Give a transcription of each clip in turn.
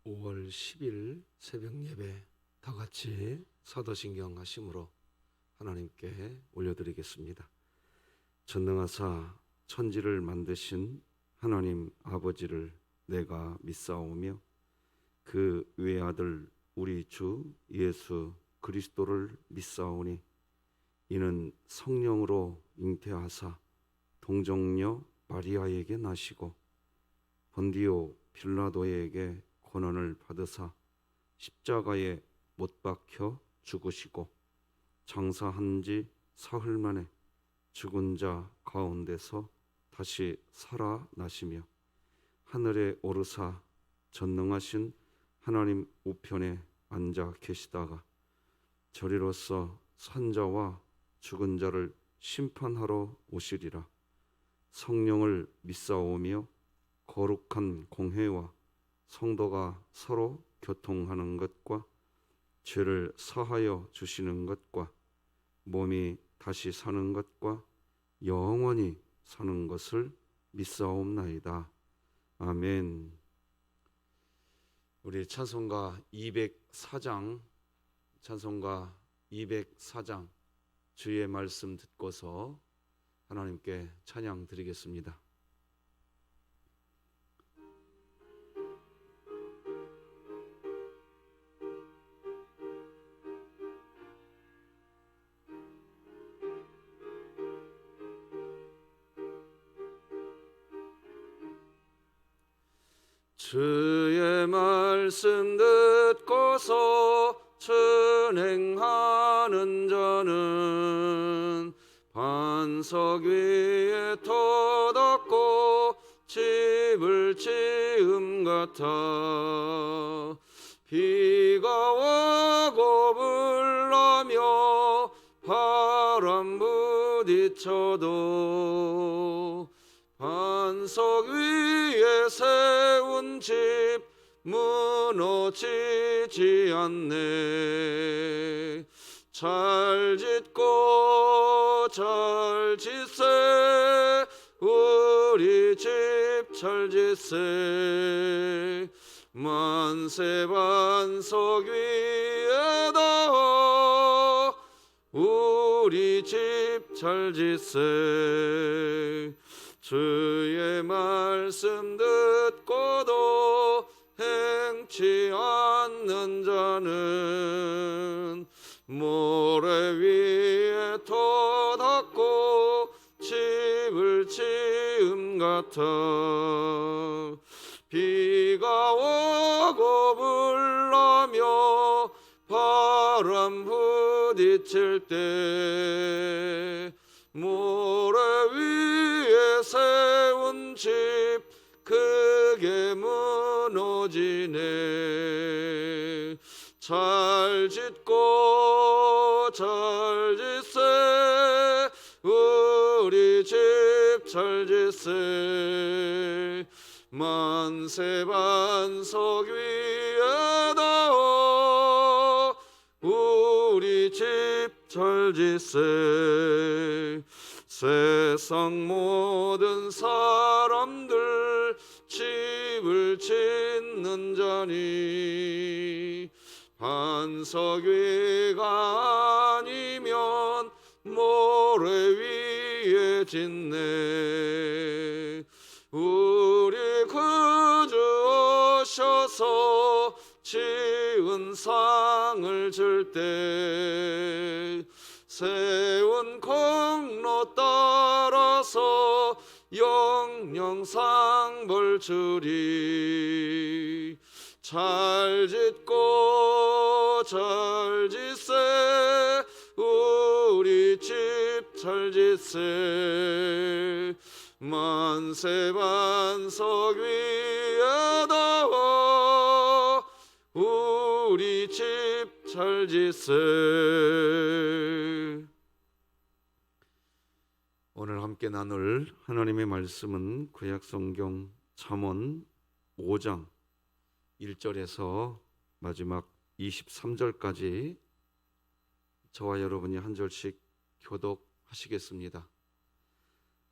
5월 10일 새벽 예배 다 같이 사도신경 하심으로 하나님께 올려드리겠습니다. 전능하사 천지를 만드신 하나님 아버지를 내가 믿사오며 그 외아들 우리 주 예수 그리스도를 믿사오니 이는 성령으로 잉태하사 동정녀 마리아에게 나시고 본디오 빌라도에게 고난을 받으사 십자가에 못 박혀 죽으시고 장사한 지 사흘 만에 죽은 자 가운데서 다시 살아나시며 하늘에 오르사 전능하신 하나님 우편에 앉아 계시다가 저리로서 산자와 죽은 자를 심판하러 오시리라. 성령을 믿사오며 거룩한 공회와 성도가 서로 교통하는 것과 죄를 사하여 주시는 것과 몸이 다시 사는 것과 영원히 사는 것을 믿사옵나이다. 아멘. 우리 찬송가 204장 주의 말씀 듣고서 하나님께 찬양 드리겠습니다. 주의 말씀 듣고서 준행하는 자는 반석 위에 터닫고 집을 지음 같아 비가 와고 불나며 바람 부딪혀도 반석 위에 세운 집 무너지지 않네. 잘 짓고 잘 짓세 우리 집 잘 짓세 만세 반석 위에다 우리 집 잘 짓세 주의 말씀 듣고도 행치 않는 자는 모래 위에 터닫고 집을 지음 같아 비가 오고 불나며 바람 부딪힐 때 모래 위에 세운 집 크게 무너지네. 잘 짓고 잘 짓세 우리 집 잘 짓세 만세 반석 위에다 우리 집 잘 짓세 세상 모든 사람들 집을 짓는 자니 반석 위가 아니면 모래 위에 짓네. 우리 구주 오셔서 지은 상을 줄 때 세운 공로 따라서 영영 상벌 주리. 잘 짓고 잘 짓세 우리 집 잘 짓세 만세 반석 위에다 우리 집 잘 짓세. 오늘 함께 나눌 하나님의 말씀은 구약성경 잠언 5장 1절에서 마지막 23절까지 저와 여러분이 한 절씩 교독하시겠습니다.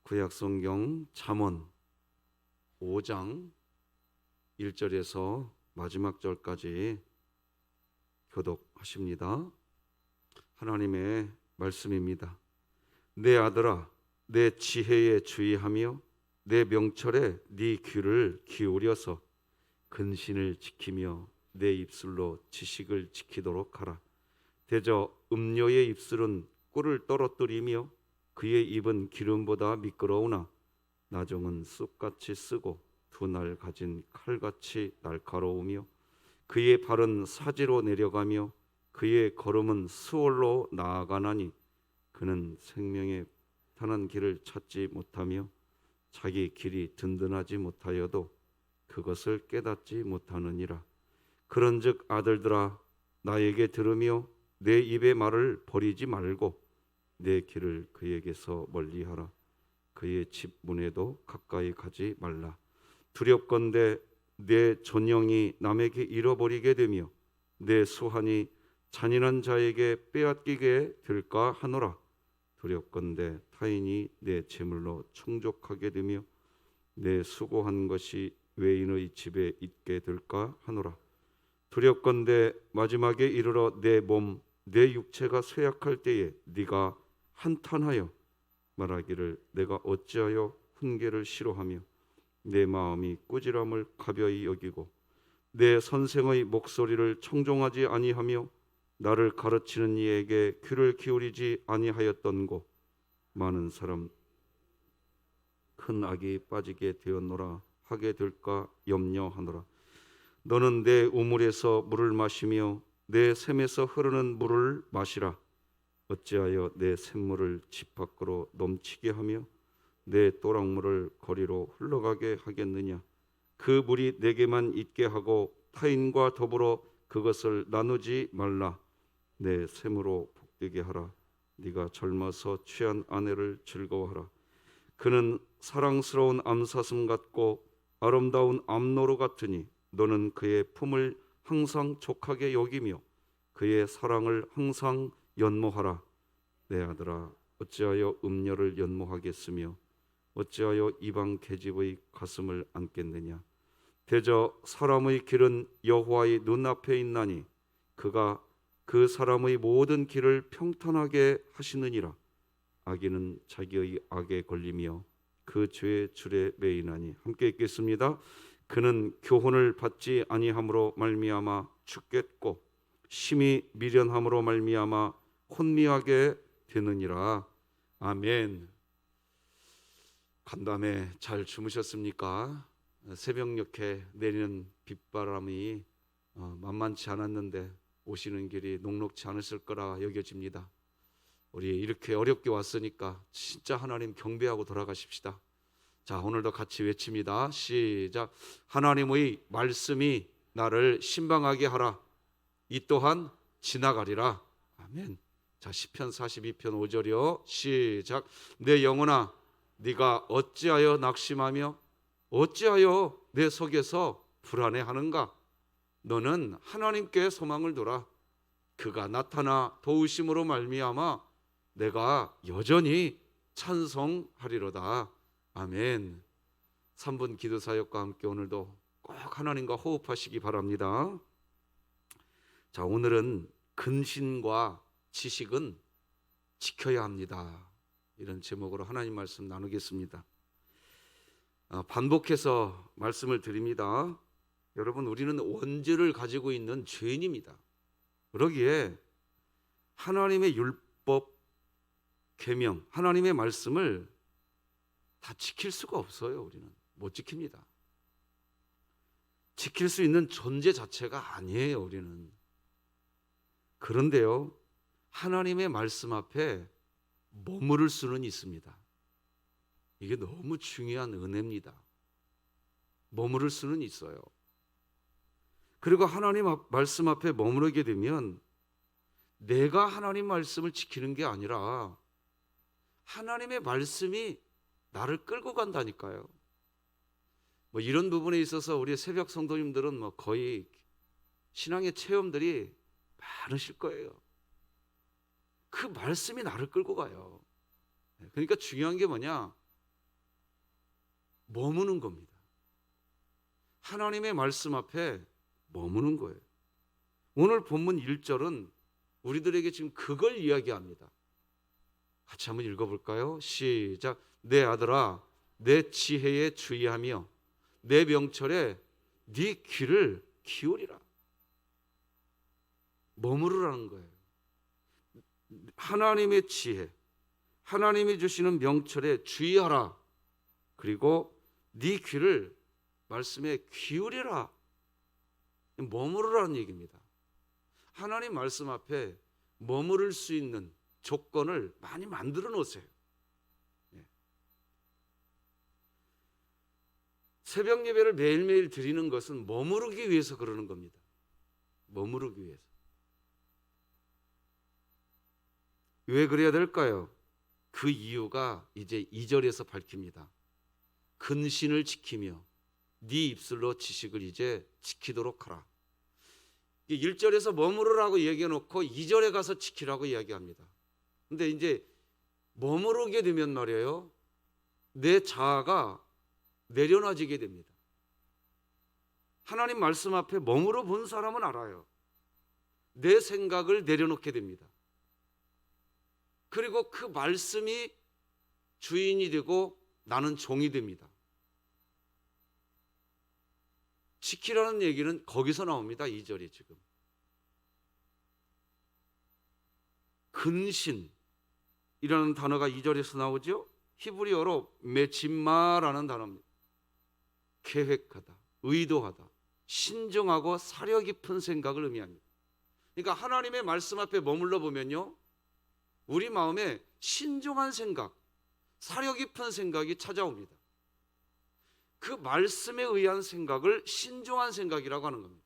구약성경 잠언 5장 1절에서 마지막 절까지 교독하십니다. 하나님의 말씀입니다. 내 아들아, 내 지혜에 주의하며 내 명철에 네 귀를 기울여서 근신을 지키며 내 입술로 지식을 지키도록 하라. 대저 음녀의 입술은 꿀을 떨어뜨리며 그의 입은 기름보다 미끄러우나 나종은 쑥같이 쓰고 두 날 가진 칼같이 날카로우며 그의 발은 사지로 내려가며 그의 걸음은 수월로 나아가나니 그는 생명의 편한 길을 찾지 못하며 자기 길이 든든하지 못하여도 그것을 깨닫지 못하느니라. 그런즉 아들들아, 나에게 들으며 내 입의 말을 버리지 말고 내 길을 그에게서 멀리하라. 그의 집 문에도 가까이 가지 말라. 두렵건대 내 존영이 남에게 잃어버리게 되며 내 수한이 잔인한 자에게 빼앗기게 될까 하노라. 두렵건대 타인이 내 재물로 충족하게 되며 내 수고한 것이 외인의 집에 있게 될까 하노라. 두렵건대 마지막에 이르러 내 몸, 내 육체가 쇠약할 때에 네가 한탄하여 말하기를 내가 어찌하여 훈계를 싫어하며 내 마음이 꾸지람을 가벼이 여기고 내 선생의 목소리를 청종하지 아니하며 나를 가르치는 이에게 귀를 기울이지 아니하였던고. 많은 사람 큰 악이 빠지게 되었노라 하게 될까 염려하노라. 너는 내 우물에서 물을 마시며 내 샘에서 흐르는 물을 마시라. 어찌하여 내 샘물을 집 밖으로 넘치게 하며 내 또랑물을 거리로 흘러가게 하겠느냐. 그 물이 내게만 있게 하고 타인과 더불어 그것을 나누지 말라. 내 샘으로 복되게 하라. 네가 젊어서 취한 아내를 즐거워하라. 그는 사랑스러운 암사슴 같고 아름다운 암노루 같으니 너는 그의 품을 항상 족하게 여기며 그의 사랑을 항상 연모하라. 내 아들아, 어찌하여 음녀를 연모하겠으며 어찌하여 이방 계집의 가슴을 안겠느냐. 대저 사람의 길은 여호와의 눈앞에 있나니 그가 그 사람의 모든 길을 평탄하게 하시느니라. 악인은 자기의 악에 걸리며 그 죄의 줄에 매이나니. 함께 읽겠습니다. 그는 교훈을 받지 아니함으로 말미암아 죽겠고 심히 미련함으로 말미암아 혼미하게 되느니라. 아멘. 간밤에 잘 주무셨습니까? 새벽녘에 내리는 빗바람이 만만치 않았는데 오시는 길이 녹록지 않으실 거라 여겨집니다. 우리 이렇게 어렵게 왔으니까 진짜 하나님 경배하고 돌아가십시다. 자, 오늘도 같이 외칩니다. 시작. 하나님의 말씀이 나를 신방하게 하라. 이 또한 지나가리라. 아멘. 자, 시편 42편 5절이요. 시작. 내 영혼아, 네가 어찌하여 낙심하며 어찌하여 내 속에서 불안해하는가. 너는 하나님께 소망을 두라. 그가 나타나 도우심으로 말미암아 내가 여전히 찬송하리로다. 아멘. 3분 기도사역과 함께 오늘도 꼭 하나님과 호흡하시기 바랍니다. 자, 오늘은 근신과 지식은 지켜야 합니다. 이런 제목으로 하나님 말씀 나누겠습니다. 반복해서 말씀을 드립니다. 여러분, 우리는 원죄를 가지고 있는 죄인입니다. 그러기에 하나님의 율법, 계명, 하나님의 말씀을 다 지킬 수가 없어요. 우리는 못 지킵니다. 지킬 수 있는 존재 자체가 아니에요. 우리는. 그런데요, 하나님의 말씀 앞에 머무를 수는 있습니다. 이게 너무 중요한 은혜입니다. 머무를 수는 있어요. 그리고 하나님 말씀 앞에 머무르게 되면 내가 하나님 말씀을 지키는 게 아니라 하나님의 말씀이 나를 끌고 간다니까요. 이런 부분에 있어서 우리 새벽 성도님들은 거의 신앙의 체험들이 많으실 거예요. 그 말씀이 나를 끌고 가요. 그러니까 중요한 게 뭐냐? 머무는 겁니다. 하나님의 말씀 앞에 머무는 거예요. 오늘 본문 1절은 우리들에게 지금 그걸 이야기합니다. 같이 한번 읽어볼까요? 시작. 내 아들아, 내 지혜에 주의하며 내 명철에 네 귀를 기울이라. 머무르라는 거예요. 하나님의 지혜, 하나님이 주시는 명철에 주의하라. 그리고 네 귀를 말씀에 기울이라. 머무르라는 얘기입니다. 하나님 말씀 앞에 머무를 수 있는 조건을 많이 만들어 놓으세요. 새벽 예배를 매일매일 드리는 것은 머무르기 위해서 그러는 겁니다. 머무르기 위해서. 왜 그래야 될까요? 그 이유가 이제 2절에서 밝힙니다. 근신을 지키며 네 입술로 지식을 이제 지키도록 하라. 1절에서 머무르라고 얘기해 놓고 2절에 가서 지키라고 이야기합니다. 근데 이제 머무르게 되면 말이에요, 내 자아가 내려놔지게 됩니다. 하나님 말씀 앞에 머무러 본 사람은 알아요. 내 생각을 내려놓게 됩니다. 그리고 그 말씀이 주인이 되고 나는 종이 됩니다. 지키라는 얘기는 거기서 나옵니다. 2절이 지금. 근신이라는 단어가 2절에서 나오죠. 히브리어로 메침마라는 단어입니다. 계획하다, 의도하다, 신중하고 사려 깊은 생각을 의미합니다. 그러니까 하나님의 말씀 앞에 머물러 보면요, 우리 마음에 신중한 생각, 사려 깊은 생각이 찾아옵니다. 그 말씀에 의한 생각을 신중한 생각이라고 하는 겁니다.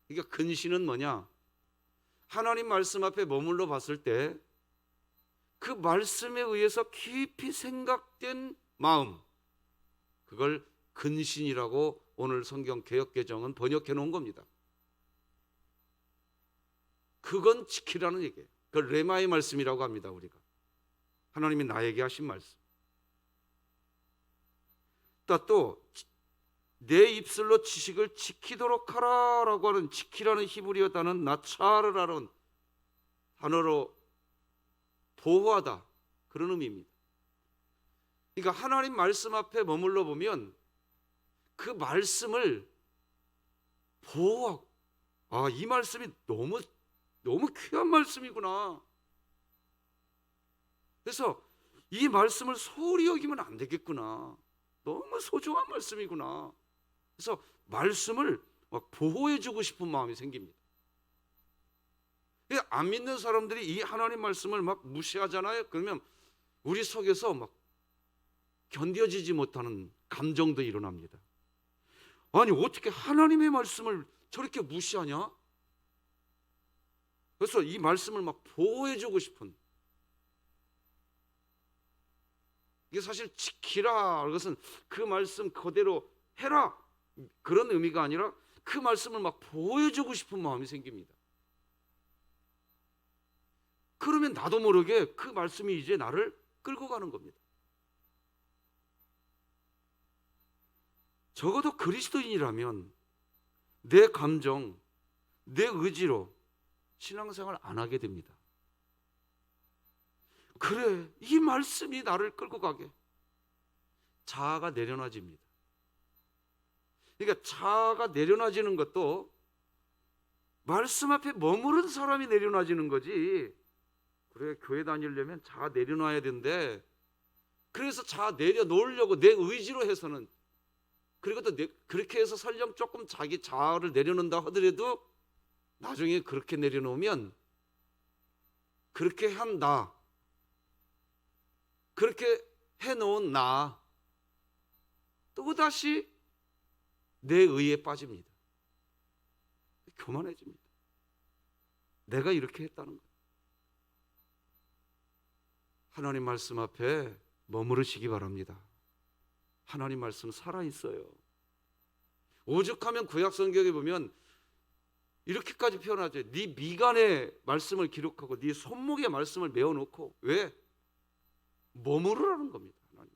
그러니까 근신은 뭐냐? 하나님 말씀 앞에 머물러 봤을 때 그 말씀에 의해서 깊이 생각된 마음, 그걸 근신이라고 오늘 성경 개역개정은 번역해 놓은 겁니다. 그건 지키라는 얘기예요. 그 레마의 말씀이라고 합니다. 우리가 하나님이 나에게 하신 말씀. 또 내 입술로 지식을 지키도록 하라라고 하는, 지키라는 히브리어 단어는 나차르라는 단어로 보호하다, 그런 의미입니다. 그러니까 하나님 말씀 앞에 머물러 보면 그 말씀을 보호하고, 아, 이 말씀이 너무 귀한 말씀이구나. 그래서 이 말씀을 소홀히 여기면 안 되겠구나. 너무 소중한 말씀이구나. 그래서 말씀을 막 보호해주고 싶은 마음이 생깁니다. 안 믿는 사람들이 이 하나님 말씀을 막 무시하잖아요. 그러면 우리 속에서 막 견뎌지지 못하는 감정도 일어납니다. 아니, 어떻게 하나님의 말씀을 저렇게 무시하냐? 그래서 이 말씀을 막 보호해주고 싶은, 이게 사실 지키라, 그것은 그 말씀 그대로 해라, 그런 의미가 아니라 그 말씀을 막 보호해주고 싶은 마음이 생깁니다. 그러면 나도 모르게 그 말씀이 이제 나를 끌고 가는 겁니다. 적어도 그리스도인이라면 내 감정, 내 의지로 신앙생활 안 하게 됩니다. 그래, 이 말씀이 나를 끌고 가게. 자아가 내려놔집니다. 그러니까 자아가 내려놔지는 것도 말씀 앞에 머무른 사람이 내려놔지는 거지. 그래, 교회 다니려면 자아 내려놔야 되는데, 그래서 자아 내려놓으려고 내 의지로 해서는, 그리고 또 그렇게 해서 설령 조금 자기 자아를 내려놓는다 하더라도 나중에 그렇게 내려놓으면 그렇게 한 나, 그렇게 해놓은 나 또다시 내 의에 빠집니다. 교만해집니다. 내가 이렇게 했다는 거예요. 하나님 말씀 앞에 머무르시기 바랍니다. 하나님 말씀 살아있어요. 오죽하면 구약 성경에 보면 이렇게까지 표현하죠. 네 미간에 말씀을 기록하고 네 손목에 말씀을 메어놓고. 왜? 머무르라는 겁니다. 하나님.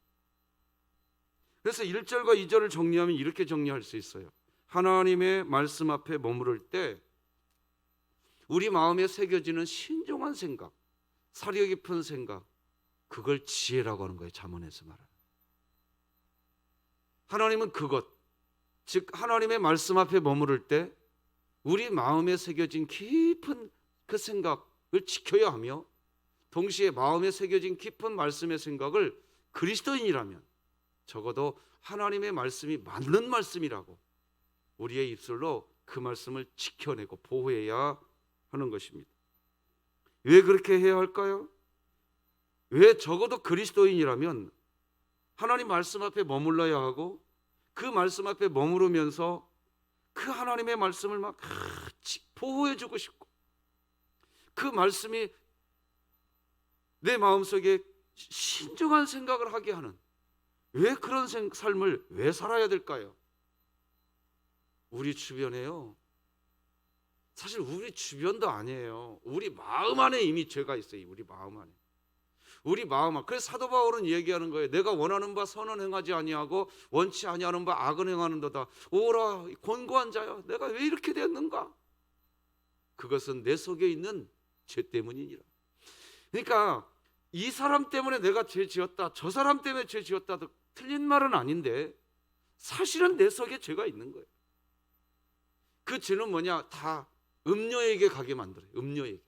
그래서 1절과 2절을 정리하면 이렇게 정리할 수 있어요. 하나님의 말씀 앞에 머무를 때 우리 마음에 새겨지는 신중한 생각, 사려 깊은 생각, 그걸 지혜라고 하는 거예요. 잠언에서 말하는. 하나님은 그것, 즉 하나님의 말씀 앞에 머무를 때 우리 마음에 새겨진 깊은 그 생각을 지켜야 하며, 동시에 마음에 새겨진 깊은 말씀의 생각을 그리스도인이라면 적어도 하나님의 말씀이 맞는 말씀이라고 우리의 입술로 그 말씀을 지켜내고 보호해야 하는 것입니다. 왜 그렇게 해야 할까요? 왜 적어도 그리스도인이라면 하나님 말씀 앞에 머물러야 하고, 그 말씀 앞에 머무르면서 그 하나님의 말씀을 막 보호해 주고 싶고, 그 말씀이 내 마음속에 신중한 생각을 하게 하는, 왜 그런 삶을 왜 살아야 될까요? 우리 주변에요, 사실 우리 주변도 아니에요. 우리 마음 안에 이미 죄가 있어요. 우리 마음 안에. 우리 마음 안에. 그래서 사도 바울은 얘기하는 거예요. 내가 원하는 바 선은 행하지 아니하고 원치 아니하는 바 악은 행하는도다. 오라 곤고한 자여, 내가 왜 이렇게 됐는가? 그것은 내 속에 있는 죄 때문이니라. 그러니까 이 사람 때문에 내가 죄 지었다, 저 사람 때문에 죄 지었다도 틀린 말은 아닌데, 사실은 내 속에 죄가 있는 거예요. 그 죄는 뭐냐? 다 음녀에게 가게 만들어요. 음녀에게.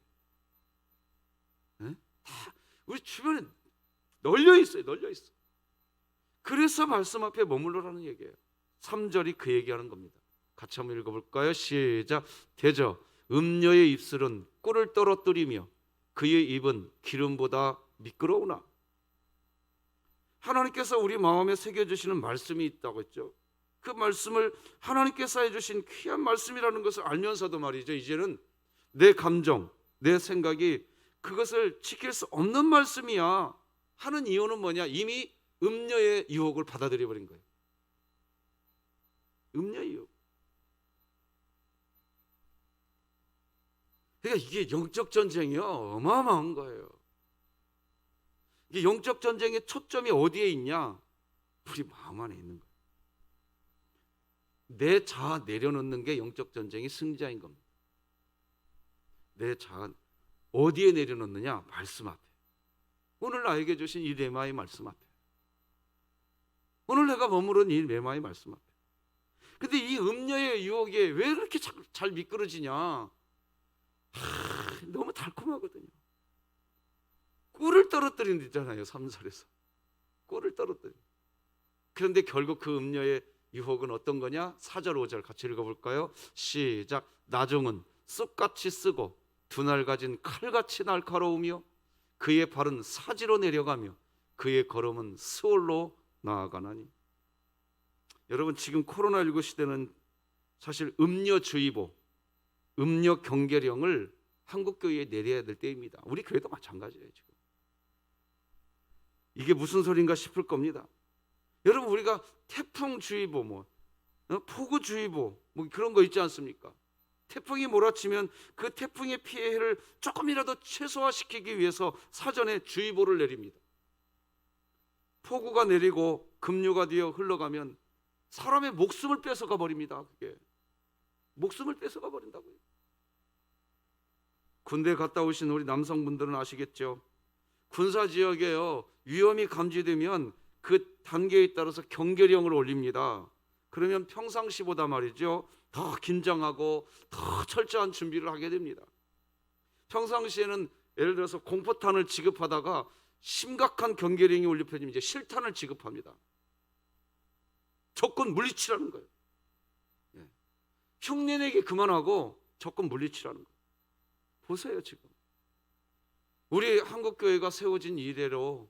네? 다 우리 주변에 널려 있어요. 널려 있어. 그래서 말씀 앞에 머물러라는 얘기예요. 3절이 그 얘기하는 겁니다. 같이 한번 읽어볼까요? 시작. 대저 음녀의 입술은 꿀을 떨어뜨리며 그의 입은 기름보다 미끄러우나. 하나님께서 우리 마음에 새겨주시는 말씀이 있다고 했죠. 그 말씀을 하나님께서 해주신 귀한 말씀이라는 것을 알면서도 말이죠, 이제는 내 감정, 내 생각이 그것을 지킬 수 없는 말씀이야 하는 이유는 뭐냐? 이미 음녀의 유혹을 받아들여 버린 거예요. 음녀의 유혹. 그러니까 이게 영적 전쟁이요, 어마어마한 거예요. 이게 영적 전쟁의 초점이 어디에 있냐? 우리 마음 안에 있는 거예요. 내 자아 내려놓는 게 영적 전쟁의 승자인 겁니다. 내 자아 어디에 내려놓느냐? 말씀 앞에. 오늘 나에게 주신 이 레마의 말씀 앞에. 오늘 내가 머무른 이 레마의 말씀 앞에. 근데 이 음녀의 유혹에 왜 이렇게 잘 미끄러지냐? 너무 달콤하거든요. 꿀을 떨어뜨린다잖아요. 3절에서 꿀을 떨어뜨린. 그런데 결국 그 음녀의 유혹은 어떤 거냐? 4절 5절 같이 읽어볼까요? 시작. 나중은 쑥같이 쓰고 두 날 가진 칼같이 날카로우며 그의 발은 사지로 내려가며 그의 걸음은 스올로 나아가나니. 여러분, 지금 코로나19 시대는 사실 음녀주의보, 음녀 경계령을 한국교회에 내려야 될 때입니다. 우리 교회도 마찬가지예요. 지금 이게 무슨 소린가 싶을 겁니다. 여러분, 우리가 태풍주의보, 폭우주의보 그런 거 있지 않습니까? 태풍이 몰아치면 그 태풍의 피해를 조금이라도 최소화시키기 위해서 사전에 주의보를 내립니다. 폭우가 내리고 급류가 되어 흘러가면 사람의 목숨을 뺏어가 버립니다. 그게 목숨을 뺏어가 버린다고요. 군대 갔다 오신 우리 남성분들은 아시겠죠? 군사 지역에요, 위험이 감지되면 그 단계에 따라서 경계령을 올립니다. 그러면 평상시보다 말이죠, 더 긴장하고 더 철저한 준비를 하게 됩니다. 평상시에는 예를 들어서 공포탄을 지급하다가 심각한 경계령이 올리면 이제 실탄을 지급합니다. 적군 물리치라는 거예요. 흉내내기 그만하고 적군 물리치라는 거예요. 보세요, 지금 우리 한국교회가 세워진 이래로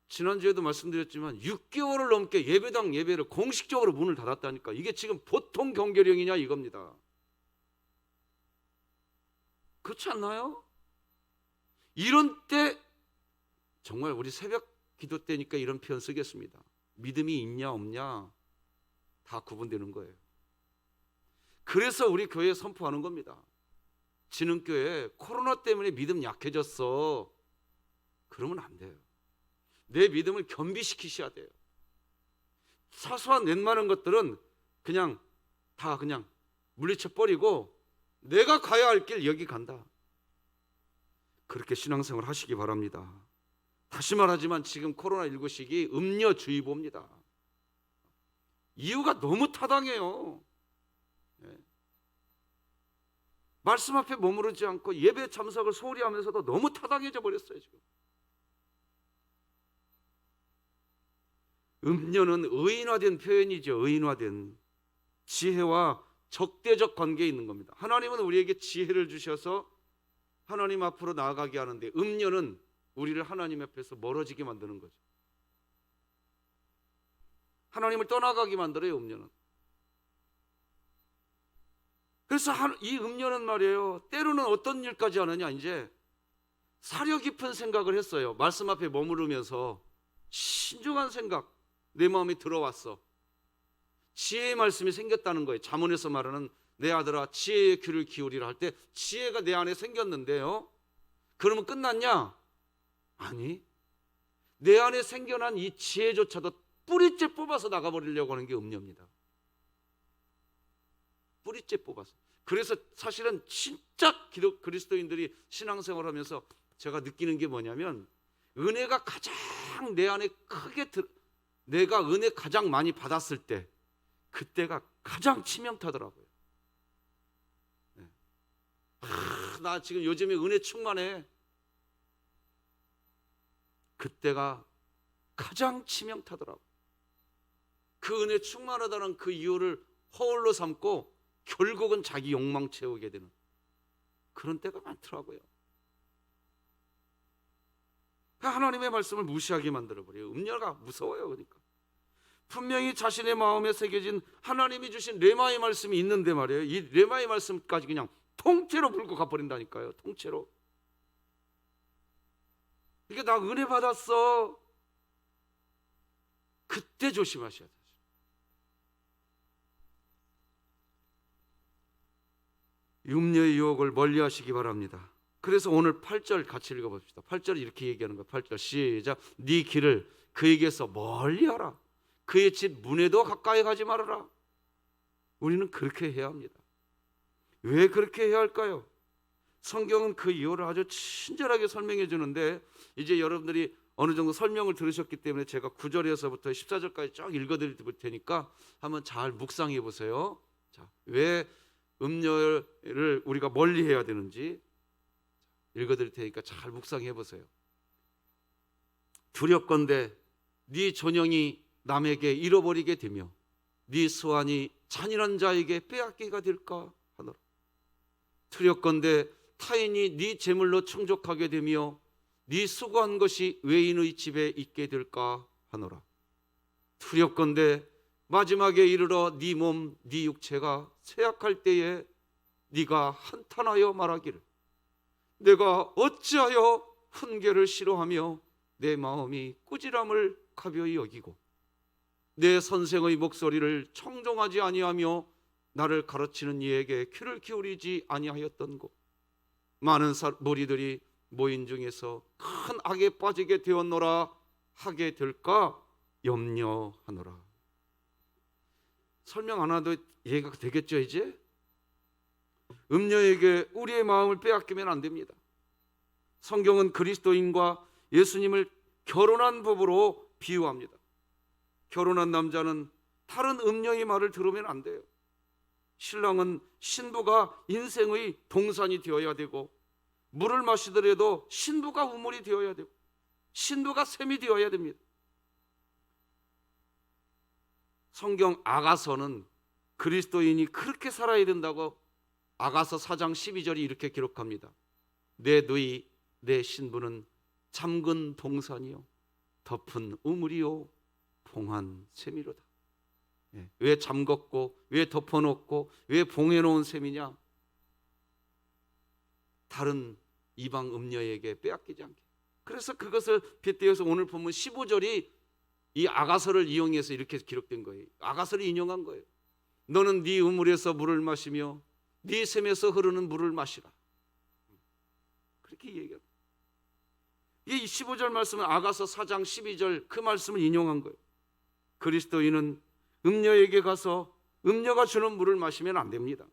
지난주에도 말씀드렸지만 6개월을 넘게 예배당 예배를 공식적으로 문을 닫았다니까. 이게 지금 보통 경계령이냐 이겁니다. 그렇지 않나요? 이런 때 정말 우리 새벽 기도 때니까 이런 표현 쓰겠습니다. 믿음이 있냐 없냐 다 구분되는 거예요. 그래서 우리 교회에 선포하는 겁니다. 진흥교회 코로나 때문에 믿음 약해졌어. 그러면 안 돼요. 내 믿음을 겸비시키셔야 돼요. 사소한 웬만한 것들은 그냥 다 그냥 물리쳐 버리고 내가 가야 할 길 여기 간다. 그렇게 신앙생활 하시기 바랍니다. 다시 말하지만 지금 코로나19 시기 음료주의보입니다. 이유가 너무 타당해요. 말씀 앞에 머무르지 않고 예배 참석을 소홀히 하면서도 너무 타당해져 버렸어요. 지금 음료는 의인화된 표현이죠. 의인화된 지혜와 적대적 관계에 있는 겁니다. 하나님은 우리에게 지혜를 주셔서 하나님 앞으로 나아가게 하는데 음료는 우리를 하나님 앞에서 멀어지게 만드는 거죠. 하나님을 떠나가게 만들어요. 음료는. 그래서 이 음료는 말이에요, 때로는 어떤 일까지 하느냐, 이제 사려 깊은 생각을 했어요. 말씀 앞에 머무르면서 신중한 생각, 내 마음에 들어왔어. 지혜의 말씀이 생겼다는 거예요. 잠언에서 말하는 내 아들아 지혜의 귀를 기울이라 할 때 지혜가 내 안에 생겼는데요, 그러면 끝났냐? 아니, 내 안에 생겨난 이 지혜조차도 뿌리째 뽑아서 나가버리려고 하는 게 음료입니다. 뿌리째 뽑아서. 그래서 사실은 진짜 그리스도인들이 신앙생활 하면서 제가 느끼는 게 뭐냐면, 은혜가 가장 내 안에 크게 내가 은혜 가장 많이 받았을 때 그때가 가장 치명타더라고요. 네. 나 지금 요즘에 은혜 충만해. 그때가 가장 치명타더라고요. 그 은혜 충만하다는 그 이유를 허울로 삼고 결국은 자기 욕망 채우게 되는 그런 때가 많더라고요. 하나님의 말씀을 무시하게 만들어버려요. 음료가 무서워요. 그러니까 분명히 자신의 마음에 새겨진 하나님이 주신 레마의 말씀이 있는데 말이에요, 이 레마의 말씀까지 그냥 통째로 불고 가버린다니까요. 통째로. 이게 나 은혜 받았어. 그때 조심하셔야 돼요. 음료의 유혹을 멀리 하시기 바랍니다. 그래서 오늘 8절 같이 읽어봅시다. 8절이 이렇게 얘기하는 거예요. 8절 시작. 네 길을 그에게서 멀리 하라. 그의 집 문에도 가까이 가지 말아라. 우리는 그렇게 해야 합니다. 왜 그렇게 해야 할까요? 성경은 그 이유를 아주 친절하게 설명해 주는데, 이제 여러분들이 어느 정도 설명을 들으셨기 때문에 제가 9절에서부터 14절까지 쭉 읽어드릴 테니까 한번 잘 묵상해 보세요. 자, 왜 음료를 우리가 멀리 해야 되는지 읽어드릴 테니까 잘 묵상해 보세요. 두렵건대 네 존영이 남에게 잃어버리게 되며 네 수완이 잔인한 자에게 빼앗기가 될까 하노라. 두렵건대 타인이 네 재물로 충족하게 되며 네 수고한 것이 외인의 집에 있게 될까 하노라. 두렵건대 마지막에 이르러 네 몸, 네 육체가 쇠약할 때에 네가 한탄하여 말하기를 내가 어찌하여 훈계를 싫어하며 내 마음이 꾸지람을 가벼이 여기고 내 선생의 목소리를 청종하지 아니하며 나를 가르치는 이에게 귀를 기울이지 아니하였던고. 많은 무리들이 모인 중에서 큰 악에 빠지게 되었노라 하게 될까 염려하노라. 설명 안 해도 이해가 되겠죠? 이제 음료에게 우리의 마음을 빼앗기면 안 됩니다. 성경은 그리스도인과 예수님을 결혼한 부부로 비유합니다. 결혼한 남자는 다른 음료의 말을 들으면 안 돼요. 신랑은 신부가 인생의 동산이 되어야 되고, 물을 마시더라도 신부가 우물이 되어야 되고, 신부가 샘이 되어야 됩니다. 성경 아가서는 그리스도인이 그렇게 살아야 된다고 아가서 4장 12절이 이렇게 기록합니다. 내 누이 내 신부는 잠근 동산이요 덮은 우물이요 봉한 샘이로다. 왜 잠궜고 왜 덮어놓고 왜 봉해놓은 셈이냐? 다른 이방 음녀에게 빼앗기지 않게. 그래서 그것을 빗대어서 오늘 본문 15절이 이 아가서를 이용해서 이렇게 기록된 거예요. 아가서를 인용한 거예요. 너는 네 우물에서 물을 마시며 네 샘에서 흐르는 물을 마시라. 그렇게 얘기합니다. 이 15절 말씀은 아가서 4장 12절 그 말씀을 인용한 거예요. 그리스도인은 음녀에게 가서 음녀가 주는 물을 마시면 안 됩니다.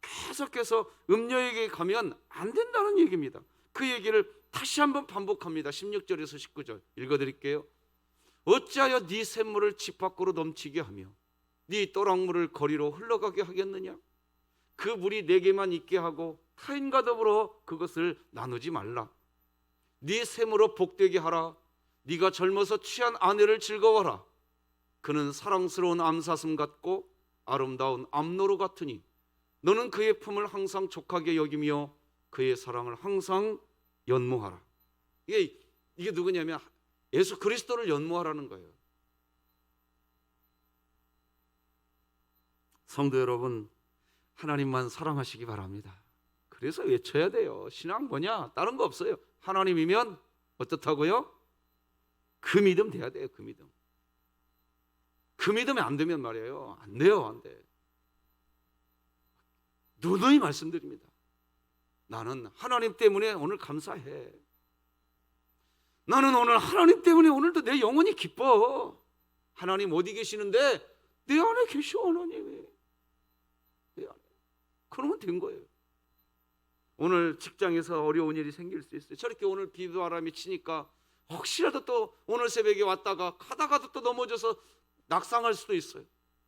계속해서 음녀에게 가면 안 된다는 얘기입니다. 그 얘기를 다시 한번 반복합니다. 16절에서 19절 읽어드릴게요. 어찌하여 네 샘물을 집 밖으로 넘치게 하며 네 또랑물을 거리로 흘러가게 하겠느냐? 그 물이 내게만 있게 하고 타인과 더불어 그것을 나누지 말라. 네 샘으로 복되게 하라. 네가 젊어서 취한 아내를 즐거워하라. 그는 사랑스러운 암사슴 같고 아름다운 암노루 같으니 너는 그의 품을 항상 족하게 여기며 그의 사랑을 항상 연모하라. 이게 누구냐면 예수 그리스도를 연모하라는 거예요. 성도 여러분, 하나님만 사랑하시기 바랍니다. 그래서 외쳐야 돼요. 신앙 뭐냐? 다른 거 없어요. 하나님이면 어떻다고요? 그 믿음 돼야 돼요. 그 믿음. 그 믿음이 안 되면 말이에요. 안 돼요. 안 돼. 누누이 말씀드립니다. 나는 하나님 때문에 오늘 감사해. 나는 오늘 하나님 때문에 오늘도 내 영혼이 기뻐. 하나님 어디 계시는데 내 안에 계셔 하나님이. 내 안에. 그러면 된 거예요. 오늘 직장에서 어려운 일이 생길 수 있어요. 저렇게 오늘 비바람이 치니까 혹시라도 또 오늘 새벽에 왔다가 가다가도 또 넘어져서 낙상할 수도 있어요.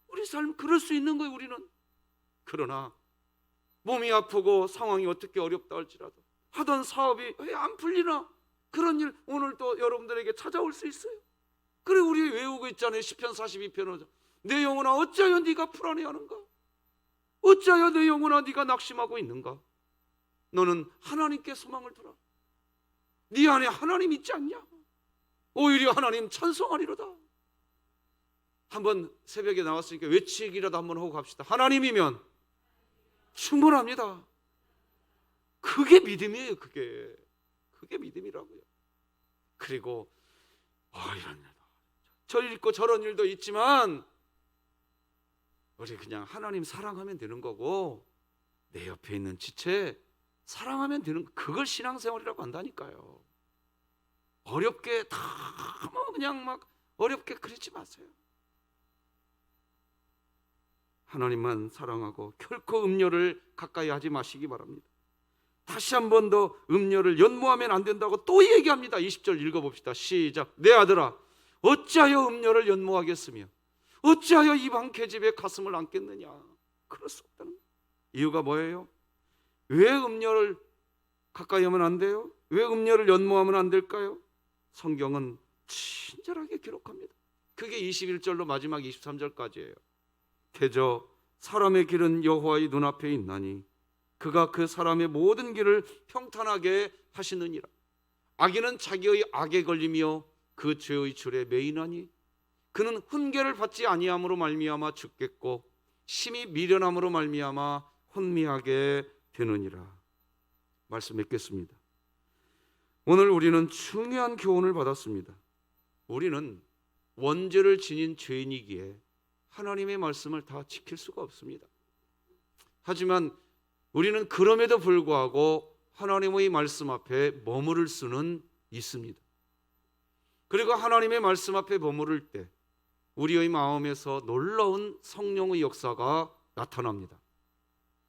우리 삶 그럴 수 있는 거예요. 우리는. 그러나 몸이 아프고 상황이 어떻게 어렵다 할지라도 하던 사업이 왜 안 풀리나? 그런 일 오늘 또 여러분들에게 찾아올 수 있어요. 그래 우리 외우고 있잖아요. 시편 42편. 내 영혼아 어찌하여 네가 불안해하는가? 어찌하여 내 영혼아 네가 낙심하고 있는가? 너는 하나님께 소망을 두라. 네 안에 하나님 있지 않냐? 오히려 하나님 찬송하리로다. 한번 새벽에 나왔으니까 외치기라도 한번 하고 갑시다. 하나님이면 충분합니다. 그게 믿음이에요. 그게 믿음이라고요. 그리고 이런 일도 저 일 있고 저런 일도 있지만 우리 그냥 하나님 사랑하면 되는 거고 내 옆에 있는 지체 사랑하면 되는 거. 그걸 신앙생활이라고 한다니까요. 어렵게 다 뭐 그냥 막 어렵게 그러지 마세요. 하나님만 사랑하고 결코 음료를 가까이 하지 마시기 바랍니다. 다시 한 번 더 음료를 연모하면 안 된다고 또 얘기합니다. 20절 읽어봅시다. 시작. 내 아들아 어찌하여 음료를 연모하겠으며 어찌하여 이방 계집의 가슴을 안겠느냐. 그럴 수 없다는 거예요. 이유가 뭐예요? 왜 음료를 가까이 하면 안 돼요? 왜 음료를 연모하면 안 될까요? 성경은 친절하게 기록합니다. 그게 21절로 마지막 23절까지예요. 대저 사람의 길은 여호와의 눈앞에 있나니 그가 그 사람의 모든 길을 평탄하게 하시느니라. 악인은 자기의 악에 걸리며 그 죄의 줄에 매이나니 그는 훈계를 받지 아니함으로 말미암아 죽겠고 심히 미련함으로 말미암아 혼미하게 되느니라. 말씀 맺겠습니다. 오늘 우리는 중요한 교훈을 받았습니다. 우리는 원죄를 지닌 죄인이기에 하나님의 말씀을 다 지킬 수가 없습니다. 하지만 우리는 그럼에도 불구하고 하나님의 말씀 앞에 머무를 수는 있습니다. 그리고 하나님의 말씀 앞에 머무를 때 우리의 마음에서 놀라운 성령의 역사가 나타납니다.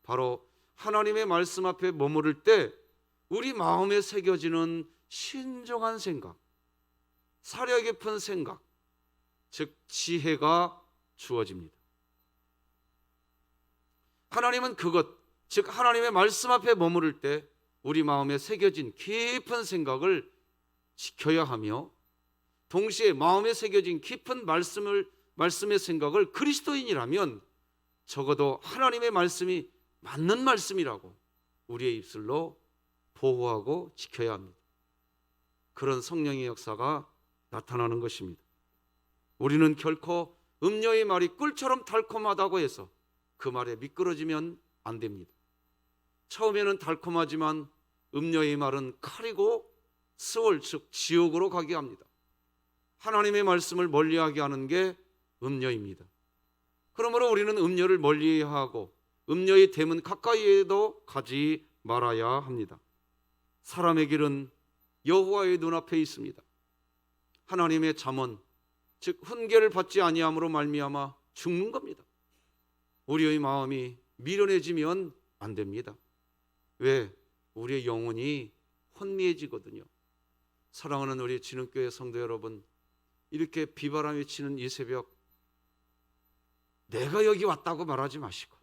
바로 하나님의 말씀 앞에 머무를 때 우리 마음에 새겨지는 신중한 생각, 사려 깊은 생각, 즉 지혜가 주어집니다. 하나님은 그것, 즉 하나님의 말씀 앞에 머무를 때 우리 마음에 새겨진 깊은 생각을 지켜야 하며 동시에 마음에 새겨진 깊은 말씀의 생각을 그리스도인이라면 적어도 하나님의 말씀이 맞는 말씀이라고 우리의 입술로 보호하고 지켜야 합니다. 그런 성령의 역사가 나타나는 것입니다. 우리는 결코 음녀의 말이 꿀처럼 달콤하다고 해서 그 말에 미끄러지면 안 됩니다. 처음에는 달콤하지만 음녀의 말은 칼이고 스월, 즉 지옥으로 가게 합니다. 하나님의 말씀을 멀리하게 하는 게 음녀입니다. 그러므로 우리는 음녀를 멀리해야 하고 음녀의 댐은 가까이에도 가지 말아야 합니다. 사람의 길은 여호와의 눈앞에 있습니다. 하나님의 잠언, 즉 훈계를 받지 아니함으로 말미암아 죽는 겁니다. 우리의 마음이 미련해지면 안 됩니다. 왜? 우리의 영혼이 혼미해지거든요. 사랑하는 우리 진흥교회 성도 여러분, 이렇게 비바람이 치는 이 새벽, 내가 여기 왔다고 말하지 마시고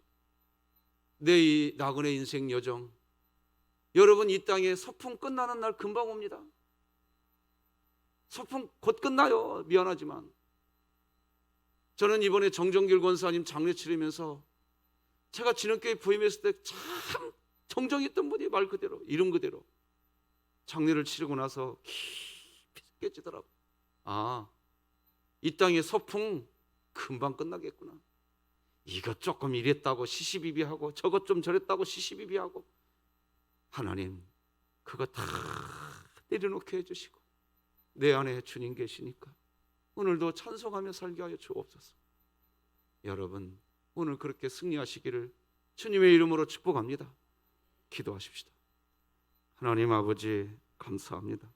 내 이 나그네 인생 여정, 여러분 이 땅에 소풍 끝나는 날 금방 옵니다. 소풍 곧 끝나요. 미안하지만 저는 이번에 정정길 권사님 장례 치르면서 제가 진흥교회 부임했을 때 참 정정했던 분이 말 그대로 이름 그대로 장례를 치르고 나서 깊이 깨지더라고. 이 땅의 소풍 금방 끝나겠구나. 이것 조금 이랬다고 시시비비하고 저것 좀 저랬다고 시시비비하고, 하나님 그거 다 내려놓게 해주시고 내 안에 주님 계시니까 오늘도 찬송하며 살게 하여 주옵소서. 여러분 오늘 그렇게 승리하시기를 주님의 이름으로 축복합니다. 기도하십시다. 하나님 아버지 감사합니다.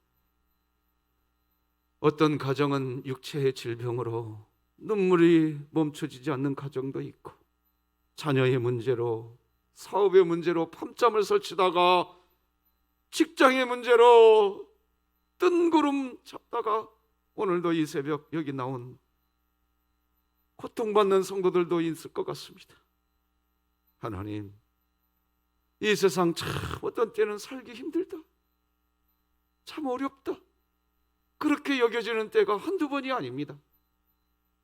어떤 가정은 육체의 질병으로 눈물이 멈춰지지 않는 가정도 있고, 자녀의 문제로, 사업의 문제로 밤잠을 설치다가, 직장의 문제로 뜬구름 잡다가 오늘도 이 새벽 여기 나온 고통받는 성도들도 있을 것 같습니다. 하나님, 이 세상 참 어떤 때는 살기 힘들다, 참 어렵다, 그렇게 여겨지는 때가 한두 번이 아닙니다.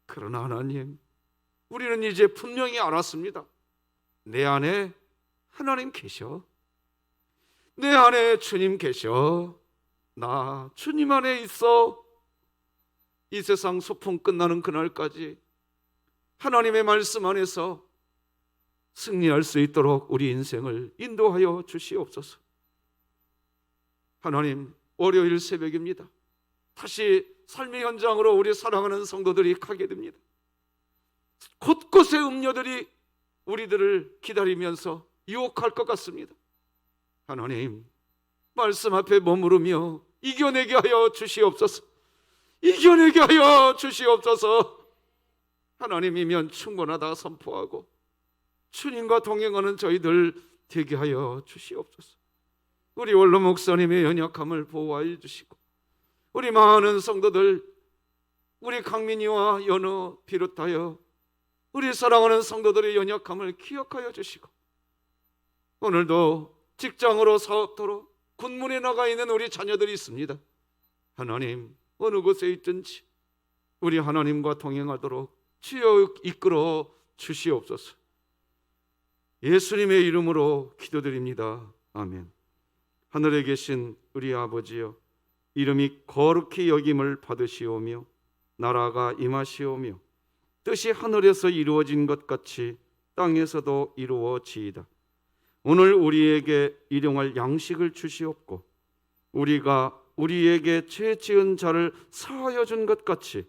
그러나 하나님, 우리는 이제 분명히 알았습니다. 내 안에 하나님 계셔. 내 안에 주님 계셔. 나 주님 안에 있어. 이 세상 소풍 끝나는 그날까지 하나님의 말씀 안에서 승리할 수 있도록 우리 인생을 인도하여 주시옵소서. 하나님, 월요일 새벽입니다. 다시 삶의 현장으로 우리 사랑하는 성도들이 가게 됩니다. 곳곳의 음료들이 우리들을 기다리면서 유혹할 것 같습니다. 하나님, 말씀 앞에 머무르며 이겨내게 하여 주시옵소서. 이겨내게 하여 주시옵소서. 하나님이면 충분하다 선포하고 주님과 동행하는 저희들 되게 하여 주시옵소서. 우리 원로 목사님의 연약함을 보호하여 주시고, 우리 많은 성도들, 우리 강민이와 연우 비롯하여 우리 사랑하는 성도들의 연약함을 기억하여 주시고, 오늘도 직장으로 사업도로 군문에 나가 있는 우리 자녀들이 있습니다. 하나님, 어느 곳에 있든지 우리 하나님과 동행하도록 주여 이끌어 주시옵소서. 예수님의 이름으로 기도드립니다. 아멘. 하늘에 계신 우리 아버지여, 이름이 거룩히 여김을 받으시오며 나라가 임하시오며 뜻이 하늘에서 이루어진 것 같이 땅에서도 이루어지이다. 오늘 우리에게 일용할 양식을 주시옵고, 우리가 우리에게 죄 지은 자를 사하여 준 것 같이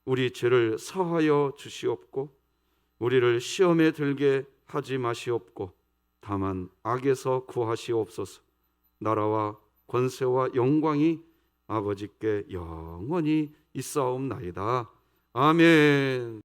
우리 죄를 사하여 주시옵고, 우리를 시험에 들게 하지 마시옵고 다만 악에서 구하시옵소서. 나라와 권세와 영광이 아버지께 영원히 있사옵나이다. 아멘.